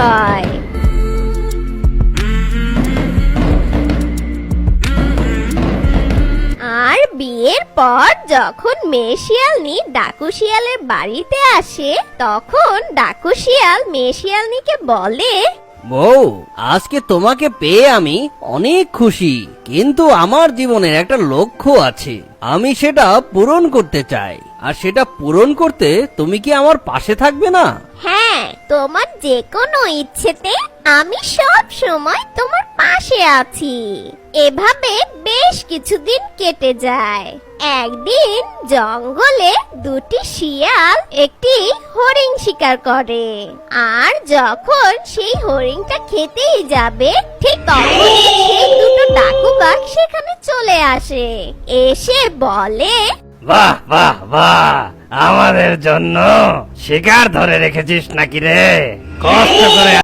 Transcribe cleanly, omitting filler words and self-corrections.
হয়। আর বিয়ের পর যখন মেয়ে শিয়ালনি ডাকু শিয়ালের বাড়িতে আসে, তখন ডাকু শিয়াল মেয়ে শিয়ালনিকে বলে, বউ, আজকে তোমাকে পেয়ে আমি অনেক খুশি, কিন্তু আমার জীবনের একটা লক্ষ্য আছে, আমি সেটা পূরণ করতে চাই। আর সেটা পূরণ করতে তুমি কি আমার পাশে থাকবে না? হ্যাঁ, তোমার যে কোনো ইচ্ছেতে আমি সব সময় তোমার পাশে আছি। এভাবে বেশ কিছুদিন কেটে যায়। একদিন জঙ্গলে দুটি শিয়াল একটি হরিণ শিকার করে। আর যখন সেই হরিণটা খেতেই যাবে, ঠিক তখনই সেই দুটো ডাকু কাক সেখানে চলে আসে। এসে বলে, বাহ বাহ বাহ, আমাদের জন্য শিকার ধরে রেখেছিস নাকি রে? কষ্ট করে